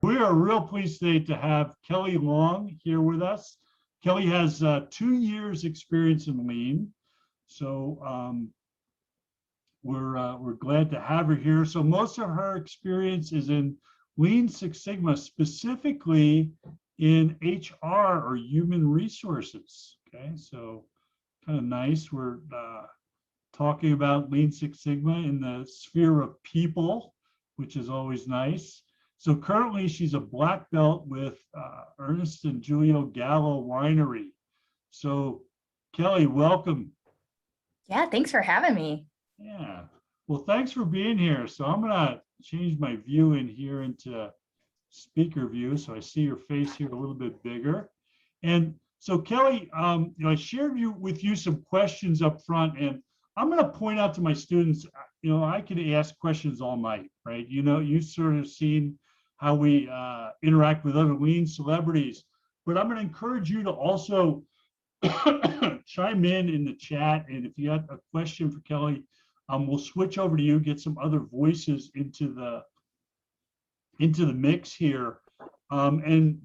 We are real pleased today to have Kelly Long here with us. Kelly has 2 years experience in Lean. So we're glad to have her here. So most of her experience is in Lean Six Sigma, specifically in HR or human resources. Okay, so kind of nice. We're talking about Lean Six Sigma in the sphere of people, which is always nice. So currently she's a black belt with Ernest and Julio Gallo Winery. So Kelly, welcome. Yeah, thanks for having me. Yeah, well, thanks for being here. So I'm gonna change my view in here into speaker view, so I see your face here a little bit bigger. And so Kelly, I shared with you some questions up front, and I'm going to point out to my students, I could ask questions all night, right? You've sort of seen how we interact with other Lean celebrities, but I'm going to encourage you to also chime in the chat. And if you have a question for Kelly, we'll switch over to you, get some other voices into the mix here. And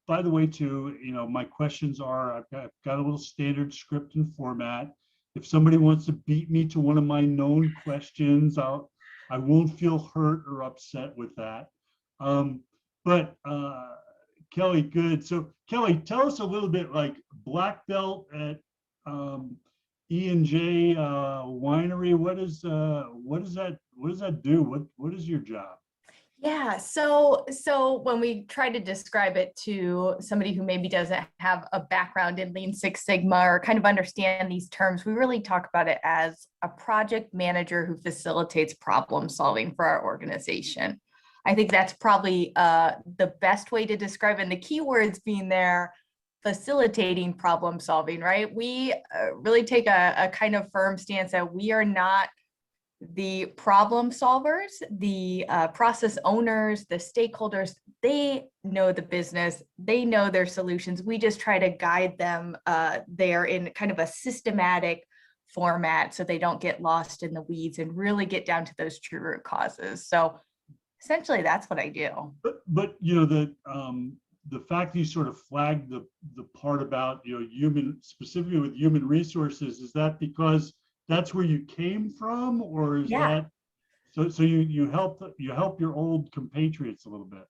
by the way, too, my questions are, I've got a little standard script and format. If somebody wants to beat me to one of my known questions, I won't feel hurt or upset with that. But Kelly, good. So Kelly, tell us a little bit, like black belt at E&J Winery. What does that do? What is your job? Yeah, so when we try to describe it to somebody who maybe doesn't have a background in Lean Six Sigma or kind of understand these terms, we really talk about it as a project manager who facilitates problem solving for our organization. I think that's probably the best way to describe it. And the key words being there, facilitating problem solving, right? We really take a kind of firm stance that we are not the problem solvers, the process owners, the stakeholders. They know the business, they know their solutions. We just try to guide them there in kind of a systematic format so they don't get lost in the weeds and really get down to those true root causes. So essentially that's what I do. But the fact that you sort of flagged the part about human, specifically with human resources, is that because that's where you came from, or is that so you help your old compatriots a little bit?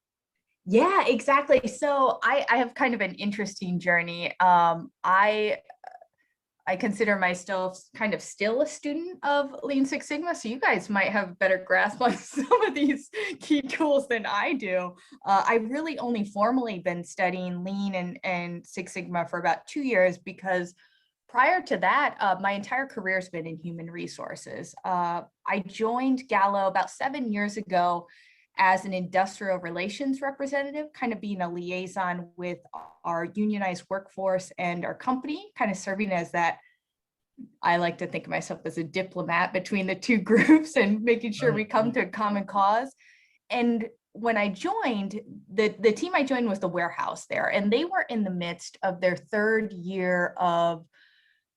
Yeah, exactly. So I have kind of an interesting journey. I consider myself kind of still a student of Lean Six Sigma, so you guys might have a better grasp on some of these key tools than I do. I've really only formally been studying Lean and Six Sigma for about 2 years, because prior to that, my entire career has been in human resources. I joined Gallo about 7 years ago as an industrial relations representative, kind of being a liaison with our unionized workforce and our company, kind of serving as that. I like to think of myself as a diplomat between the two groups and making sure we come to a common cause. And when I joined, the team I joined was the warehouse there, and they were in the midst of their 3rd year of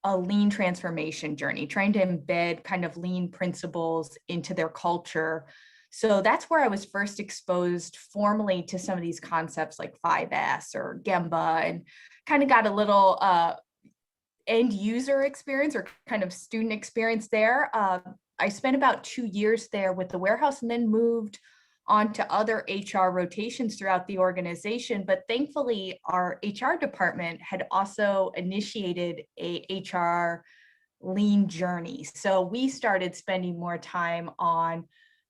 a lean transformation journey, trying to embed kind of lean principles into their culture. So that's where I was first exposed formally to some of these concepts like 5S or Gemba, and kind of got a little end user experience or kind of student experience there. I spent about 2 years there with the warehouse and then moved on to other HR rotations throughout the organization. But thankfully, our HR department had also initiated a HR lean journey. So we started spending more time on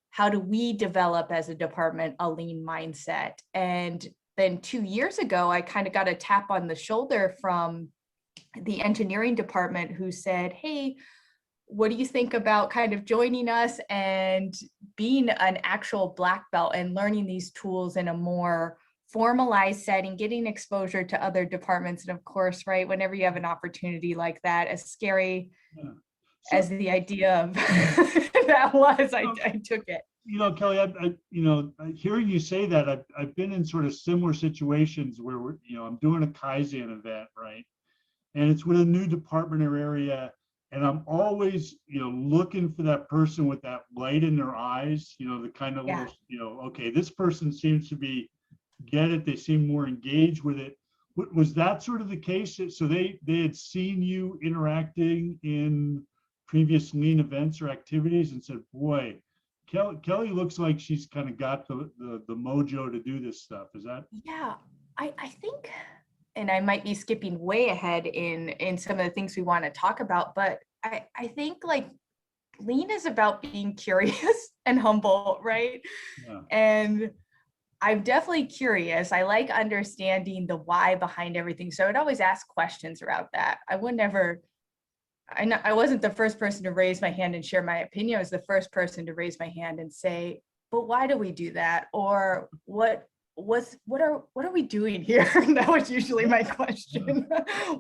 how do we develop as a department a lean mindset. And then 2 years ago, I kind of got a tap on the shoulder from the engineering department who said, hey, what do you think about kind of joining us and being an actual black belt and learning these tools in a more formalized setting, getting exposure to other departments? And of course, right, whenever you have an opportunity like that, as scary as the idea of that was, I took it. Kelly, hearing you say that, I've been in sort of similar situations where I'm doing a Kaizen event, right? And it's with a new department or area. And I'm always, looking for that person with that light in their eyes, the kind of little, okay, this person seems to be get it. They seem more engaged with it. Was that sort of the case? So they had seen you interacting in previous lean events or activities and said, boy, Kelly looks like she's kind of got the mojo to do this stuff. Is that? Yeah, I think, and I might be skipping way ahead in some of the things we want to talk about, but I think like lean is about being curious and humble, right? Yeah. And I'm definitely curious. I like understanding the why behind everything. So I would always ask questions about that. I would never, I wasn't the first person to raise my hand and share my opinion. I was the first person to raise my hand and say, but why do we do that? Or what are we doing here? That was usually my question.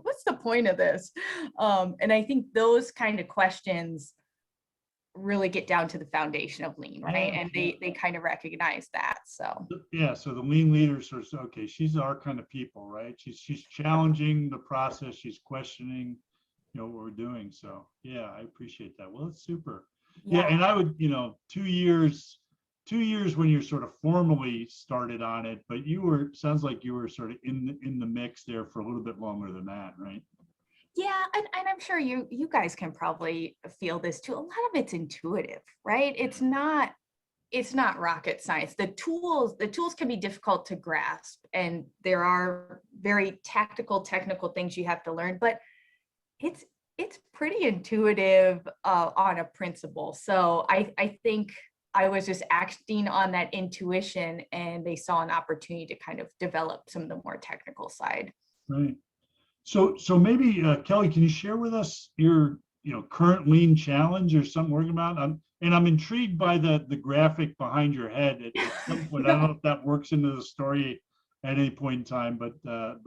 What's the point of this? And I think those kind of questions really get down to the foundation of lean, right? Yeah, And they kind of recognize that. So yeah, so the lean leaders are okay. She's our kind of people, right? She's challenging the process. She's questioning, what we're doing. So yeah, I appreciate that. Well, it's super. Yeah, and I would, 2 years when you're sort of formally started on it, but sounds like you were sort of in the mix there for a little bit longer than that, right? Yeah, and I'm sure you guys can probably feel this too. A lot of it's intuitive, right? It's not rocket science. The tools can be difficult to grasp, and there are very tactical, technical things you have to learn, but it's pretty intuitive on a principle. So I think I was just acting on that intuition, and they saw an opportunity to kind of develop some of the more technical side. Right. So maybe Kelly, can you share with us your current lean challenge or something working about? And I'm intrigued by the graphic behind your head at some point. I don't know if that works into the story at any point in time, but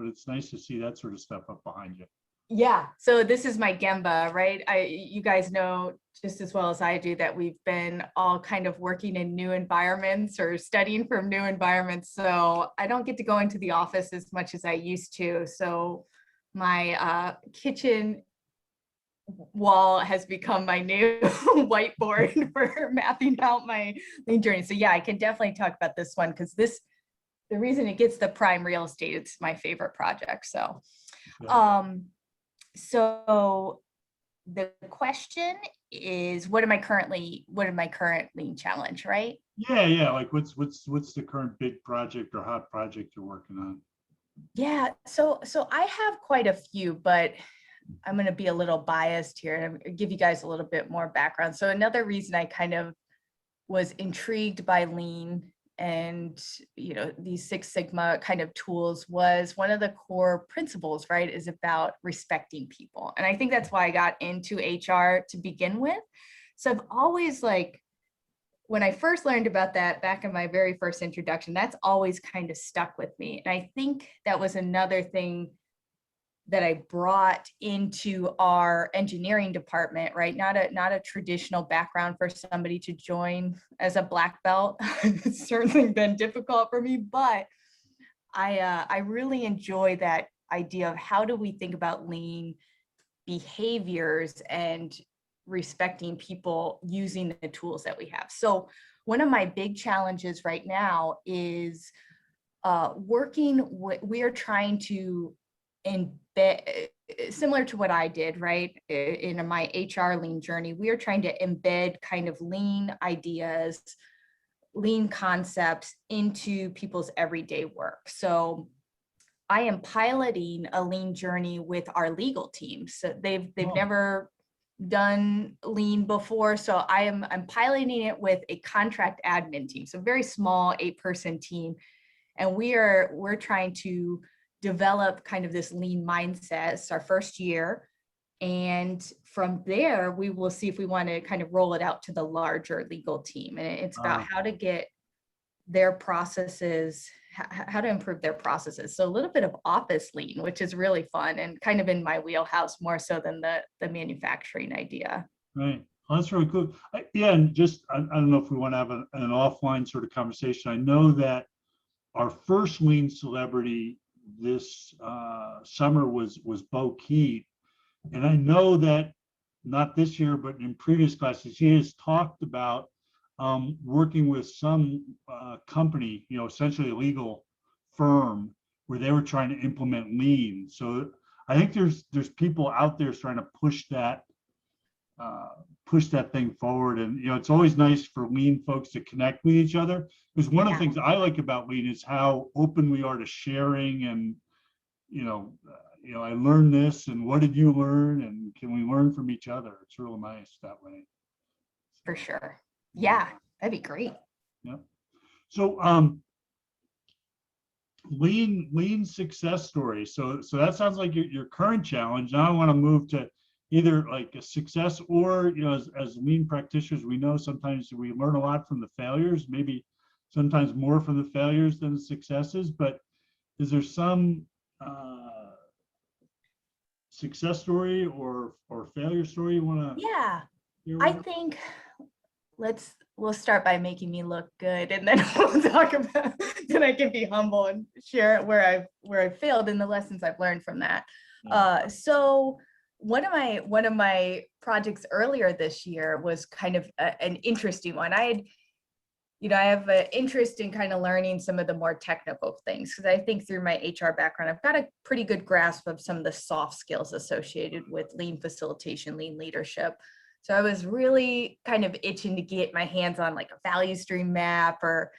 it's nice to see that sort of stuff up behind you. Yeah, so this is my Gemba, right? You guys know just as well as I do that we've been all kind of working in new environments or studying from new environments. So I don't get to go into the office as much as I used to. So my kitchen wall has become my new whiteboard for mapping out my lean journey. So yeah, I can definitely talk about this one because the reason it gets the prime real estate, it's my favorite project. So, so the question is, what am I current lean challenge, right? Yeah. Like what's the current big project or hot project you're working on? Yeah, so I have quite a few, but I'm going to be a little biased here and give you guys a little bit more background. So another reason I kind of was intrigued by lean and these Six Sigma kind of tools was one of the core principles, right, is about respecting people. And I think that's why I got into HR to begin with. So I've always when I first learned about that back in my very first introduction, that's always kind of stuck with me. And I think that was another thing that I brought into our engineering department, right? Not a traditional background for somebody to join as a black belt. It's certainly been difficult for me, but I really enjoy that idea of how do we think about lean behaviors and respecting people using the tools that we have. So one of my big challenges right now is we are trying to embed, similar to what I did, right, in my HR lean journey, we are trying to embed kind of lean ideas, lean concepts into people's everyday work. So I am piloting a lean journey with our legal team. So they've never done lean before. So I'm piloting it with a contract admin team. So very small 8-person team. And we're trying to develop kind of this lean mindset. It's our first year. And from there, we will see if we want to kind of roll it out to the larger legal team. And it's about how to get their processes, how to improve their processes. So a little bit of office lean, which is really fun and kind of in my wheelhouse more so than the manufacturing idea. Right. Well, that's really cool. Yeah, and just I don't know if we want to have an offline sort of conversation. I know that our first lean celebrity this summer was Bo Keat, and I know that not this year, but in previous classes, he has talked about working with some company, essentially a legal firm where they were trying to implement lean. So I think there's people out there trying to push that thing forward. And it's always nice for lean folks to connect with each other, because one of the things I like about lean is how open we are to sharing. And I learned this, and what did you learn, and can we learn from each other? It's real nice that way. For sure. Yeah, that'd be great. Yeah. So lean success story. So that sounds like your current challenge. Now I want to move to either like a success, or as lean practitioners, we know sometimes we learn a lot from the failures, maybe sometimes more from the failures than the successes. But is there some success story or failure story you want to? Yeah, I think we'll start by making me look good, and then we'll talk about, then I can be humble and share where I've failed and the lessons I've learned from that. So one of my projects earlier this year was kind of an interesting one. I have an interest in kind of learning some of the more technical things, because I think through my HR background, I've got a pretty good grasp of some of the soft skills associated with lean facilitation, lean leadership. So I was really kind of itching to get my hands on like a value stream map or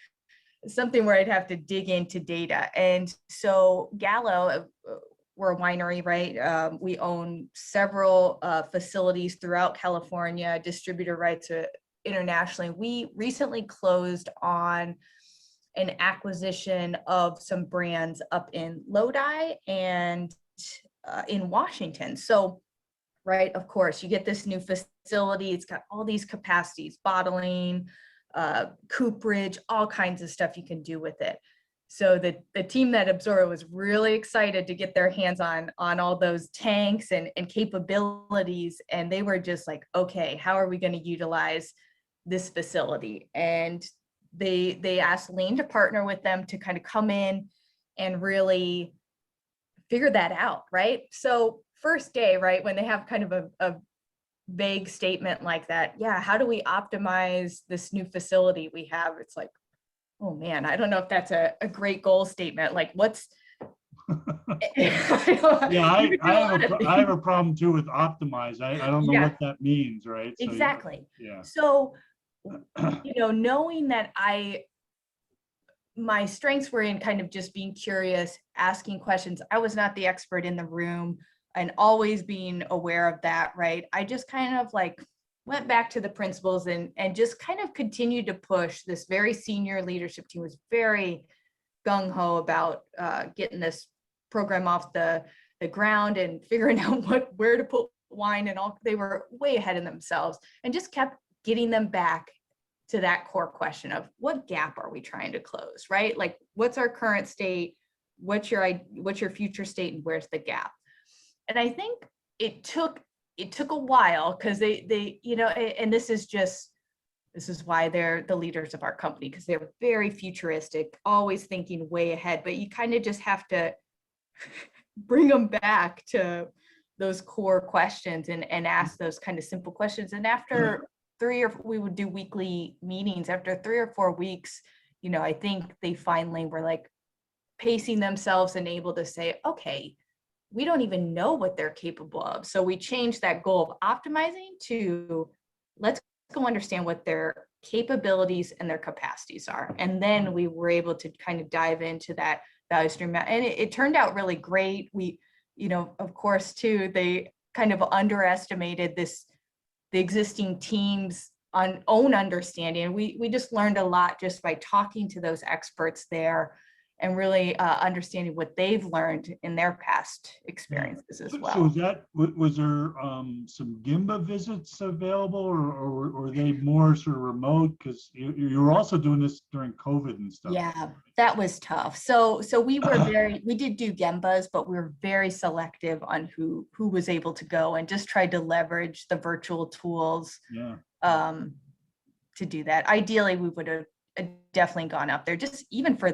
something where I'd have to dig into data. And so Gallo, we're a winery, right? We own several facilities throughout California, distributor rights internationally. We recently closed on an acquisition of some brands up in Lodi and in Washington. So, right, of course, you get this new facility. It's got all these capacities, bottling, cooperage, all kinds of stuff you can do with it. So the team that absorbed was really excited to get their hands on all those tanks and capabilities. And they were just like, okay, how are we going to utilize this facility? And they asked Lean to partner with them to kind of come in and really figure that out, right? So first day, right, when they have kind of a vague statement like that, yeah, how do we optimize this new facility we have? It's like, oh man, I don't know if that's a great goal statement. Like what's I have a problem too with optimize. I don't know what that means, right? So, exactly. Yeah. So, knowing that my strengths were in kind of just being curious, asking questions. I was not the expert in the room, and always being aware of that, right? I just kind of like went back to the principles and just kind of continued to push. This very senior leadership team was very gung-ho about getting this program off the ground and figuring out where to put wine and all. They were way ahead of themselves, and just kept getting them back to that core question of what gap are we trying to close, right? Like what's our current state? What's your future state, and where's the gap? And I think it took a while, because they and this is why they're the leaders of our company, because they're very futuristic, always thinking way ahead. But you kind of just have to bring them back to those core questions and ask those kind of simple questions. And after we would do weekly meetings. After 3 or 4 weeks, I think they finally were like pacing themselves and able to say, okay, we don't even know what they're capable of. So we changed that goal of optimizing to let's go understand what their capabilities and their capacities are. And then we were able to kind of dive into that value stream. And it turned out really great. We, of course, too, they kind of underestimated the existing team's own understanding. We just learned a lot just by talking to those experts there, and really understanding what they've learned in their past experiences as well. So was there some GIMBA visits available, or were they more sort of remote? Because you were also doing this during COVID and stuff. Yeah, that was tough. So we were we did do GIMBAs, but we were very selective on who was able to go, and just tried to leverage the virtual tools to do that. Ideally, we would have definitely gone out there, just even for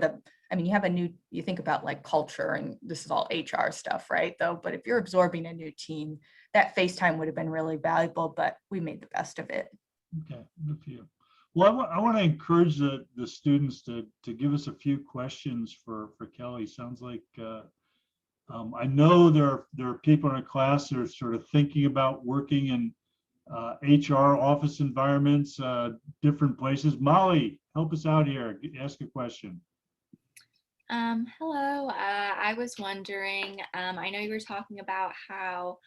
you think about like culture, and this is all HR stuff, right? Though, but if you're absorbing a new team, that FaceTime would have been really valuable, but we made the best of it. Okay, good for you. Well, I want to encourage the students to give us a few questions for Kelly. Sounds like I know there are people in our class that are sort of thinking about working in HR office environments, different places. Molly, help us out here. Ask a question. Hello. I was wondering, I know you were talking about how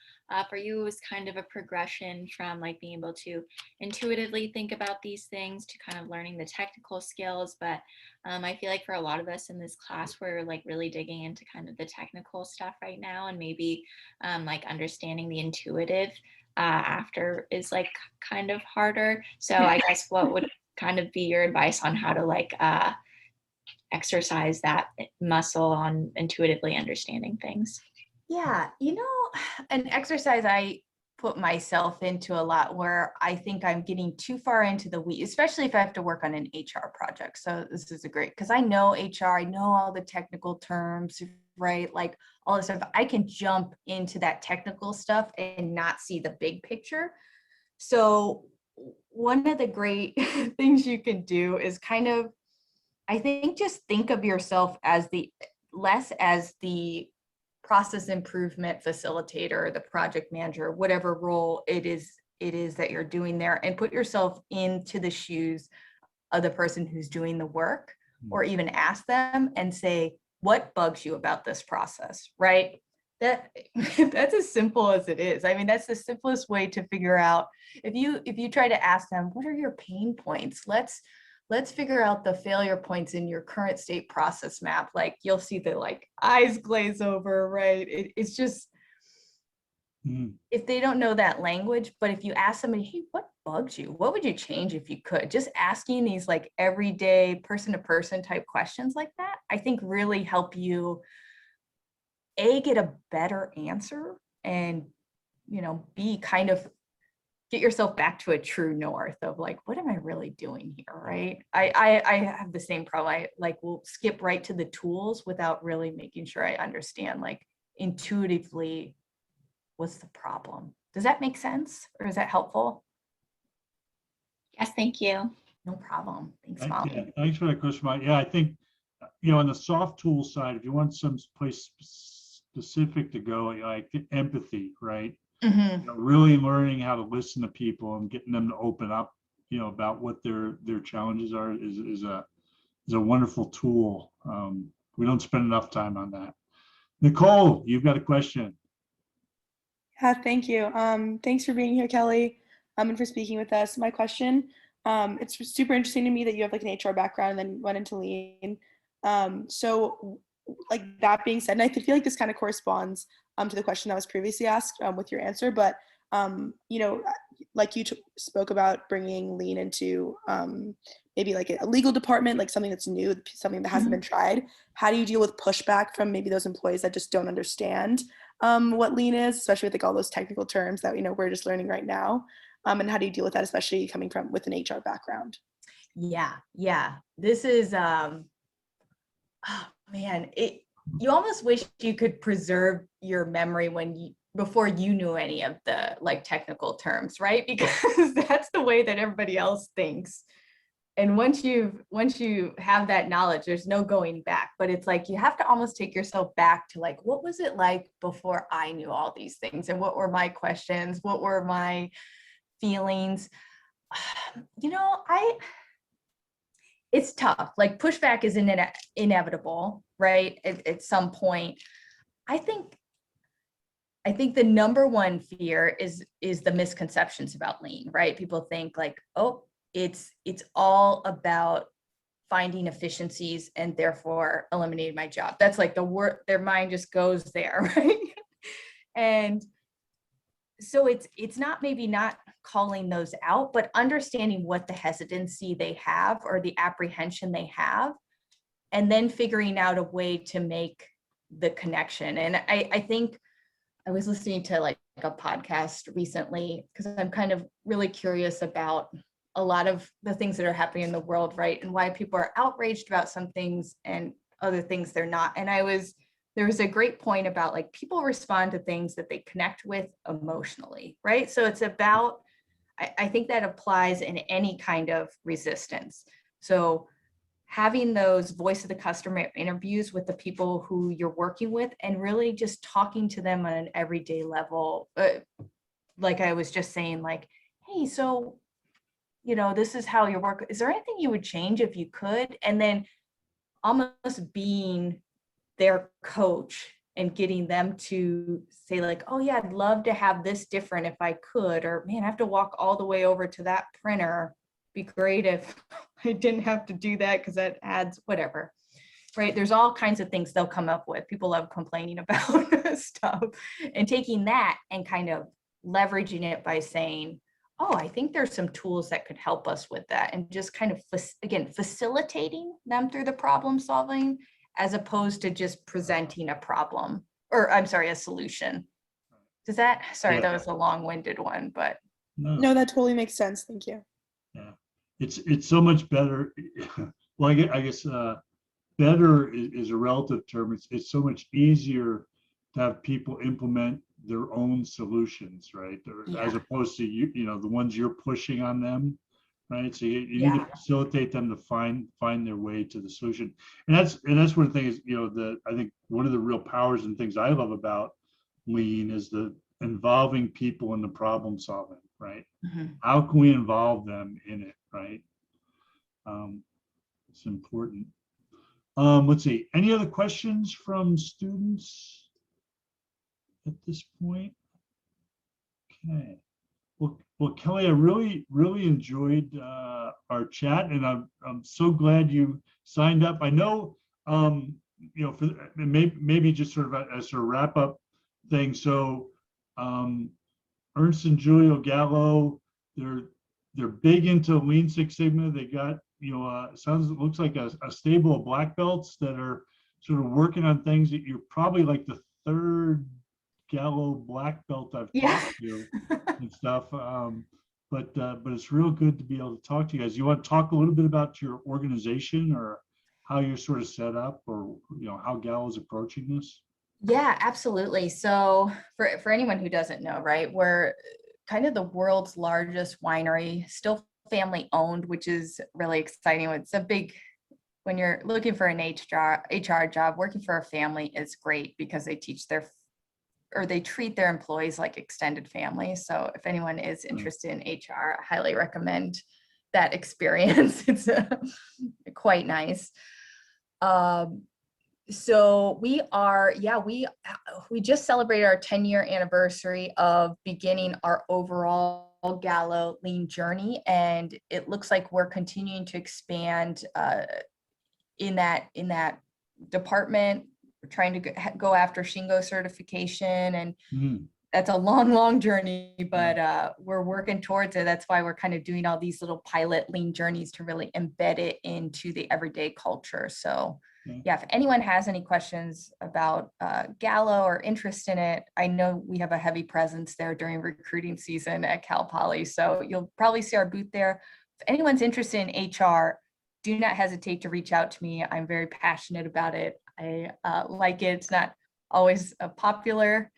for you it was kind of a progression from like being able to intuitively think about these things to kind of learning the technical skills. But I feel like for a lot of us in this class, we're like really digging into kind of the technical stuff right now, and maybe like understanding the intuitive after is like kind of harder. So I guess what would kind of be your advice on how to like exercise that muscle on intuitively understanding things? Yeah, an exercise I put myself into a lot where I think I'm getting too far into the weeds, especially if I have to work on an HR project. So this is a great, because I know HR, I know all the technical terms, right? Like all this stuff. I can jump into that technical stuff and not see the big picture. So one of the great things you can do is kind of, I think, just think of yourself as less as the process improvement facilitator, the project manager, whatever role it is that you're doing there, and put yourself into the shoes of the person who's doing the work, or even ask them and say, what bugs you about this process, right? That's as simple as it is. I mean, that's the simplest way to figure out. If you try to ask them, what are your pain points? Let's figure out the failure points in your current state process map. Like you'll see the like eyes glaze over, right? It's just, if they don't know that language, but if you ask somebody, hey, what bugs you? What would you change if you could? Just asking these like everyday person to person type questions like that, I think really help you get a better answer, and, B, kind of get yourself back to a true north of like, what am I really doing here, right? I have the same problem. I like will skip right to the tools without really making sure I understand like intuitively what's the problem. Does that make sense, or is that helpful? Yes, thank you. No problem. Thanks, Molly. Yeah, thanks for that question, Molly. Yeah, I think, on the soft tool side, if you want some place specific to go, like empathy, right? Really learning how to listen to people and getting them to open up, about what their challenges are is a wonderful tool. We don't spend enough time on that. Nicole, you've got a question. Yeah, thank you. Thanks for being here, Kelly, and for speaking with us. My question, it's super interesting to me that you have like an HR background and then went into Lean. So like that being said, and I feel like this kind of corresponds to the question that was previously asked with your answer, but like you spoke about bringing Lean into maybe like a legal department, like something that's new, something that hasn't been tried. How do you deal with pushback from maybe those employees that just don't understand what Lean is, especially with like all those technical terms that we're just learning right now? And how do you deal with that, especially coming from with an HR background? Yeah. This is oh man, you almost wish you could preserve your memory before you knew any of the like technical terms, right? Because that's the way that everybody else thinks. And once you have that knowledge, there's no going back. But it's like you have to almost take yourself back to like, what was it like before I knew all these things? And what were my questions? What were my feelings? It's tough. Like pushback is inevitable, right? At some point. I think the number one fear is the misconceptions about Lean, right? People think like, oh, it's all about finding efficiencies and therefore eliminating my job. That's like their mind just goes there, right? And so it's not maybe not calling those out, but understanding what the hesitancy they have or the apprehension they have, and then figuring out a way to make the connection. And I think I was listening to like a podcast recently because I'm kind of really curious about a lot of the things that are happening in the world, right? And why people are outraged about some things and other things they're not. And there was a great point about like people respond to things that they connect with emotionally, right? So it's about, I think that applies in any kind of resistance. So having those voice of the customer interviews with the people who you're working with and really just talking to them on an everyday level. Like I was just saying, like, hey, so, this is how your work, is there anything you would change if you could? And then almost being their coach and getting them to say like, oh yeah, I'd love to have this different if I could, or man, I have to walk all the way over to that printer. Be great if I didn't have to do that because that adds whatever, right? There's all kinds of things they'll come up with. People love complaining about stuff, and taking that and kind of leveraging it by saying, oh, I think there's some tools that could help us with that, and just kind of, again, facilitating them through the problem solving as opposed to just presenting a problem, or I'm sorry, a solution. Does that, sorry, Yeah. that was a long-winded one, but. No, that totally makes sense. Thank you. Yeah, it's so much better. Well, I guess better is a relative term. It's so much easier to have people implement their own solutions, right? As Yeah. opposed to the ones you're pushing on them, right? So you need to Yeah. facilitate them to find their way to the solution. And that's one of the things, I think one of the real powers and things I love about Lean is the involving people in the problem solving, right? Mhm. How can we involve them in it, right? It's important. Let's see, any other questions from students at this point? Okay. Well, Kelly, I really enjoyed our chat, and I'm so glad you signed up. I know, for maybe just sort of as a wrap up thing. So, Ernst and Julio Gallo, they're big into Lean Six Sigma. They got looks like a stable of black belts that are sort of working on things that you're probably like the third Gallo black belt I've Yeah. talked to and stuff. But it's real good to be able to talk to you guys. You want to talk a little bit about your organization or how you're sort of set up, or how Gallo's approaching this? Yeah, absolutely. So for anyone who doesn't know, right, we're kind of the world's largest winery, still family owned, which is really exciting. It's a big, when you're looking for an HR job, working for a family is great because they they treat their employees like extended family. So if anyone is interested in HR, I highly recommend that experience. It's quite nice. So we just celebrated our 10-year anniversary of beginning our overall Gallo Lean journey, and it looks like we're continuing to expand in that department. We're trying to go after Shingo certification, and that's a long journey, but we're working towards it. That's why we're kind of doing all these little pilot Lean journeys to really embed it into the everyday culture. So yeah, if anyone has any questions about Gallo or interest in it, I know we have a heavy presence there during recruiting season at Cal Poly, so you'll probably see our booth there. If anyone's interested in HR, do not hesitate to reach out to me. I'm very passionate about it. I like it. It's not always a popular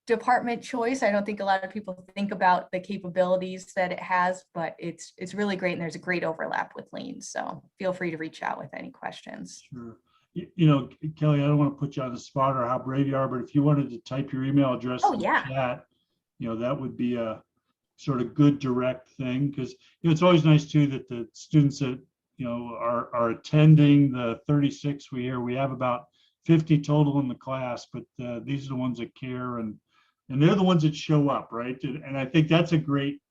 department choice. I don't think a lot of people think about the capabilities that it has, but it's really great, and there's a great overlap with Lean. So feel free to reach out with any questions. Sure. Kelly, I don't want to put you on the spot or how brave you are, but if you wanted to type your email address in the chat, that would be a sort of good direct thing, because it's always nice too that the students that are attending the 36 we have about 50 total in the class, but these are the ones that care, and they're the ones that show up, right? And I think that's a great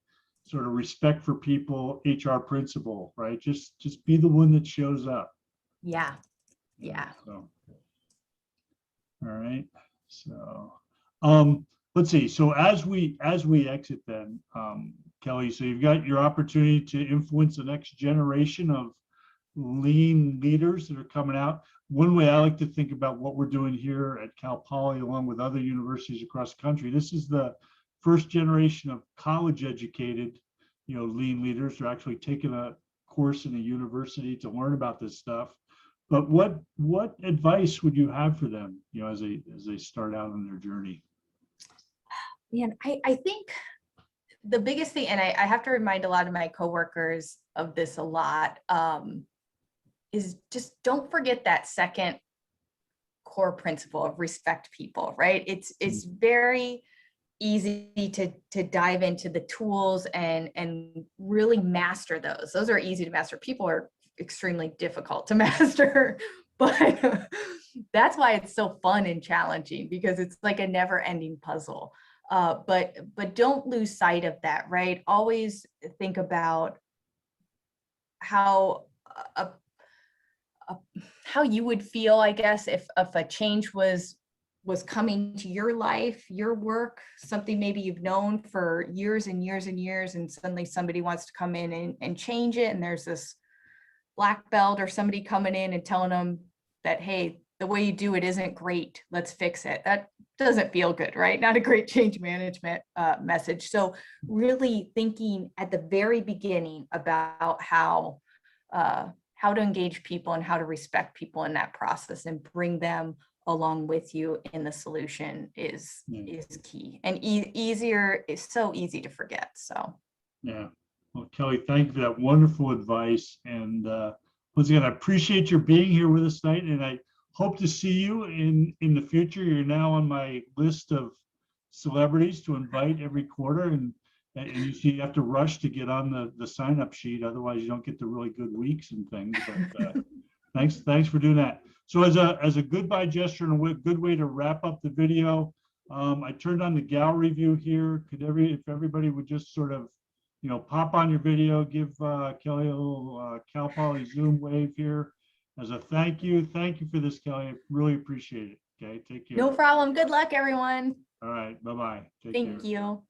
sort of respect for people, HR principle, right? Just be the one that shows up. Yeah. So, all right. So, let's see. So as we exit then, Kelly, so you've got your opportunity to influence the next generation of Lean leaders that are coming out. One way I like to think about what we're doing here at Cal Poly, along with other universities across the country, this is the first generation of college educated, Lean leaders who are actually taking a course in a university to learn about this stuff. But what advice would you have for them, as they start out on their journey? Man, I think the biggest thing, and I have to remind a lot of my coworkers of this a lot, is just don't forget that second core principle of respect people, right? It's very easy to dive into the tools and really master those. Those are easy to master. People are extremely difficult to master, but that's why it's so fun and challenging, because it's like a never-ending puzzle. But don't lose sight of that, right? Always think about how how you would feel, I guess, if a change was coming to your life, your work, something maybe you've known for years and years and years, and suddenly somebody wants to come in and change it, and there's this black belt or somebody coming in and telling them that, hey, the way you do it isn't great, let's fix it. That doesn't feel good, right? Not a great change management message. So really thinking at the very beginning about how to engage people and how to respect people in that process and bring them along with you in the solution is key. And easier is so easy to forget. So Yeah. Well, Kelly, thank you for that wonderful advice. And once again, I appreciate your being here with us tonight, and I hope to see you in the future. You're now on my list of celebrities to invite every quarter, and you have to rush to get on the sign-up sheet. Otherwise, you don't get the really good weeks and things. But thanks for doing that. So as a goodbye gesture and a good way to wrap up the video, I turned on the gallery view here. If everybody would just sort of, pop on your video, give Kelly a little Cal Poly Zoom wave here as a thank you. Thank you for this, Kelly. I really appreciate it. Okay, take care. no problem. Good luck, everyone. All right, bye-bye. Take Thank care. you.